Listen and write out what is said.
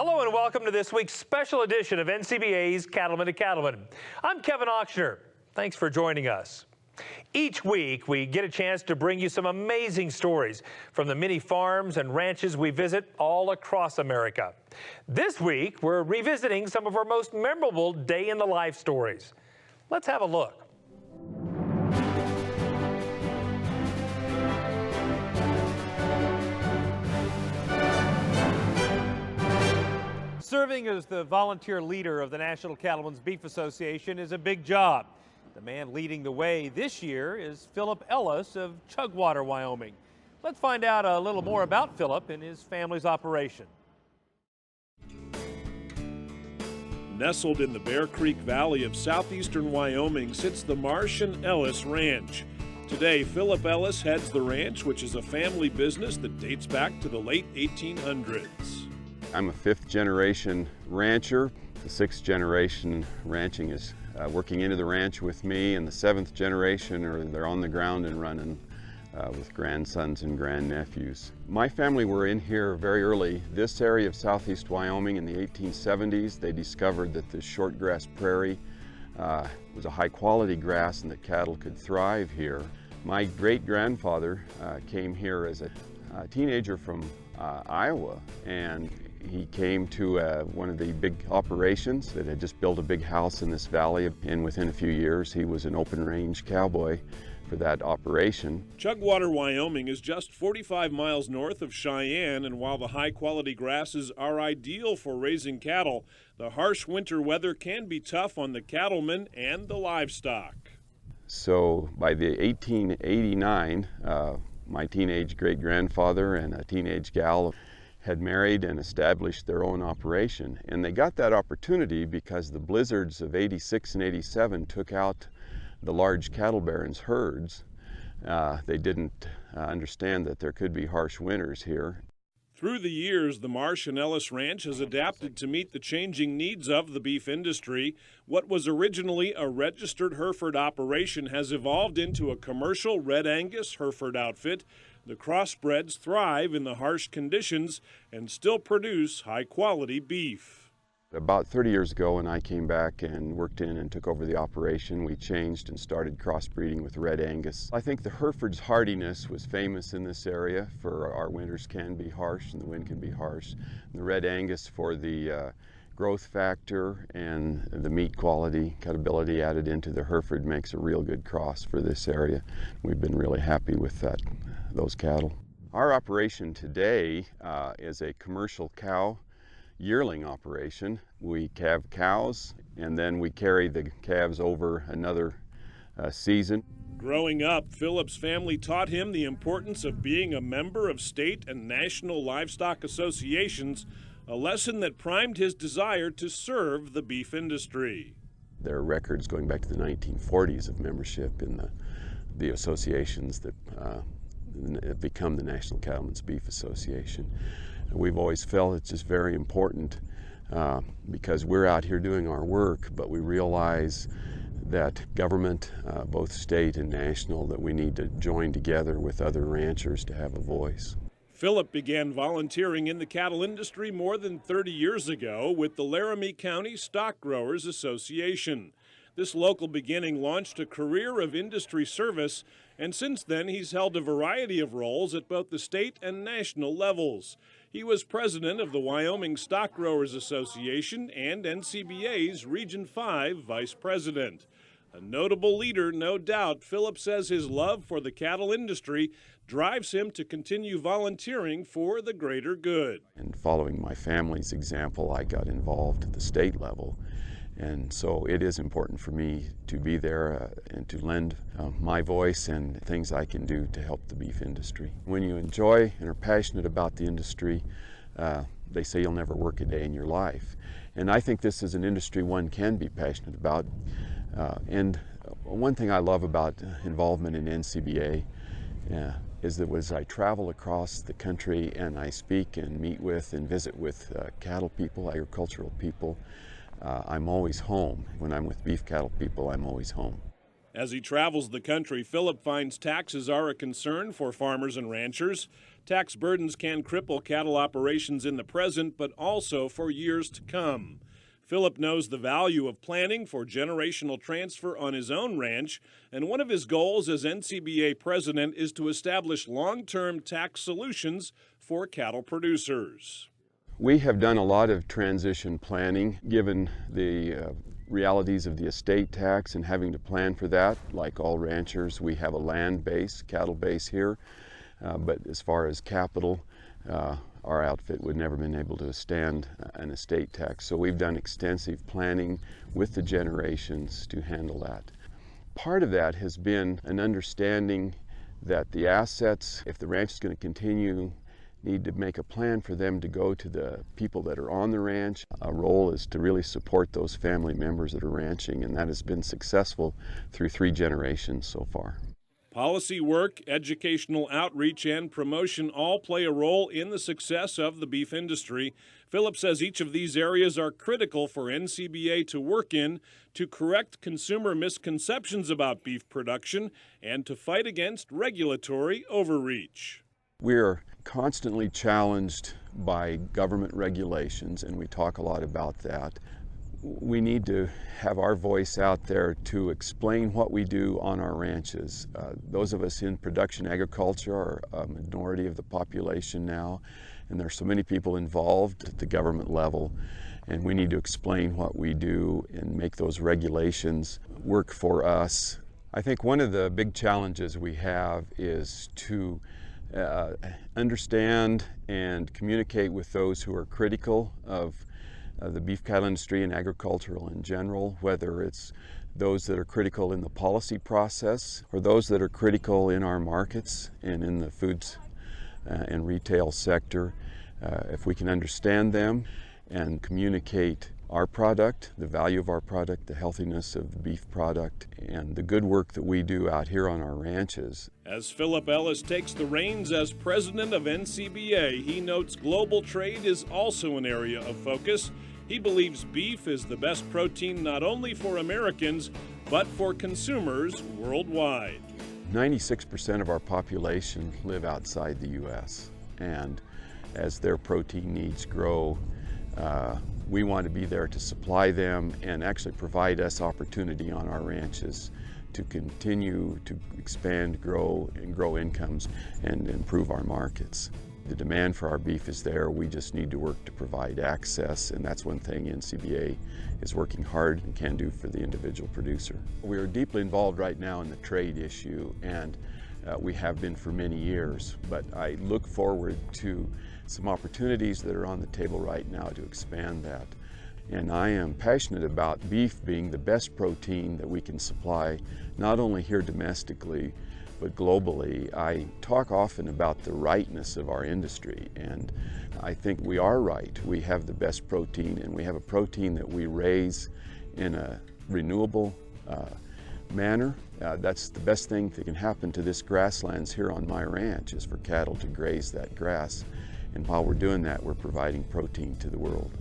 Hello and welcome to this week's special edition of NCBA's Cattleman to Cattleman. I'm Kevin Auctioner. Thanks for joining us. Each week, we get a chance to bring you some amazing stories from the many farms and ranches we visit all across America. This week, we're revisiting some of our most memorable day-in-the-life stories. Let's have a look. Serving as the volunteer leader of the National Cattlemen's Beef Association is a big job. The man leading the way this year is Philip Ellis of Chugwater, Wyoming. Let's find out a little more about Philip and his family's operation. Nestled in the Bear Creek Valley of southeastern Wyoming sits the Marsh and Ellis Ranch. Today, Philip Ellis heads the ranch, which is a family business that dates back to the late 1800s. I'm a fifth-generation rancher. The sixth generation ranching is working into the ranch with me, and the seventh generation they're on the ground and running with grandsons and grandnephews. My family were in here very early. This area of southeast Wyoming in the 1870s, they discovered that the shortgrass prairie was a high-quality grass and that cattle could thrive here. My great-grandfather came here as a teenager from Iowa, and he came to one of the big operations that had just built a big house in this valley, and within a few years he was an open range cowboy for that operation. Chugwater, Wyoming is just 45 miles north of Cheyenne, and while the high quality grasses are ideal for raising cattle, the harsh winter weather can be tough on the cattlemen and the livestock. So by the 1889, my teenage great-grandfather and a teenage gal had married and established their own operation. And they got that opportunity because the blizzards of '86 and '87 took out the large cattle barons' herds. They didn't understand that there could be harsh winters here. Through the years, the Marsh and Ellis Ranch has adapted to meet the changing needs of the beef industry. What was originally a registered Hereford operation has evolved into a commercial Red Angus Hereford outfit. The crossbreds thrive in the harsh conditions and still produce high-quality beef. About 30 years ago, when I came back and worked in and took over the operation, we changed and started crossbreeding with Red Angus. I think the Hereford's hardiness was famous in this area, for our winters can be harsh and the wind can be harsh. And the Red Angus for the growth factor and the meat quality, cutability added into the Hereford makes a real good cross for this area. We've been really happy with those cattle. Our operation today is a commercial cow yearling operation. We calve cows and then we carry the calves over another season. Growing up, Philip's family taught him the importance of being a member of state and national livestock associations, a lesson that primed his desire to serve the beef industry. There are records going back to the 1940s of membership in the associations that become the National Cattlemen's Beef Association. We've always felt it's just very important because we're out here doing our work, but we realize that government, both state and national, that we need to join together with other ranchers to have a voice. Philip began volunteering in the cattle industry more than 30 years ago with the Laramie County Stock Growers Association. This local beginning launched a career of industry service, and since then he's held a variety of roles at both the state and national levels. He was president of the Wyoming Stock Growers Association and NCBA's Region 5 vice president. A notable leader, no doubt, Philip says his love for the cattle industry drives him to continue volunteering for the greater good. And following my family's example, I got involved at the state level. And so it is important for me to be there and to lend my voice and things I can do to help the beef industry. When you enjoy and are passionate about the industry, they say you'll never work a day in your life. And I think this is an industry one can be passionate about. And one thing I love about involvement in NCBA is that as I travel across the country and I speak and meet with and visit with cattle people, agricultural people, I'm always home. When I'm with beef cattle people, I'm always home. As he travels the country, Philip finds taxes are a concern for farmers and ranchers. Tax burdens can cripple cattle operations in the present, but also for years to come. Philip knows the value of planning for generational transfer on his own ranch, and one of his goals as NCBA president is to establish long-term tax solutions for cattle producers. We have done a lot of transition planning, given the realities of the estate tax and having to plan for that. Like all ranchers, we have a land base, cattle base here, but as far as capital, our outfit would never been able to withstand an estate tax. So we've done extensive planning with the generations to handle that. Part of that has been an understanding that the assets, if the ranch is going to continue, need to make a plan for them to go to the people that are on the ranch. Our role is to really support those family members that are ranching, and that has been successful through 3 generations so far. Policy work, educational outreach, and promotion all play a role in the success of the beef industry. Philip says each of these areas are critical for NCBA to work in to correct consumer misconceptions about beef production and to fight against regulatory overreach. We're constantly challenged by government regulations, and we talk a lot about that. We need to have our voice out there to explain what we do on our ranches. Those of us in production agriculture are a minority of the population now, and there's so many people involved at the government level, and we need to explain what we do and make those regulations work for us. I think one of the big challenges we have is to understand and communicate with those who are critical of the beef cattle industry and agricultural in general, whether it's those that are critical in the policy process or those that are critical in our markets and in the foods and retail sector. If we can understand them and communicate our product, the value of our product, the healthiness of the beef product, and the good work that we do out here on our ranches. As Philip Ellis takes the reins as president of NCBA, he notes global trade is also an area of focus. He believes beef is the best protein not only for Americans, but for consumers worldwide. 96% of our population live outside the U.S., and as their protein needs grow, we want to be there to supply them and actually provide us opportunity on our ranches to continue to expand, grow incomes and improve our markets. The demand for our beef is there. We just need to work to provide access, and that's one thing NCBA is working hard and can do for the individual producer. We are deeply involved right now in the trade issue, and we have been for many years, but I look forward to some opportunities that are on the table right now to expand that. And I am passionate about beef being the best protein that we can supply, not only here domestically, but globally. I talk often about the rightness of our industry, and I think we are right. We have the best protein, and we have a protein that we raise in a renewable manner. That's the best thing that can happen to this grasslands here on my ranch, is for cattle to graze that grass. And while we're doing that, we're providing protein to the world.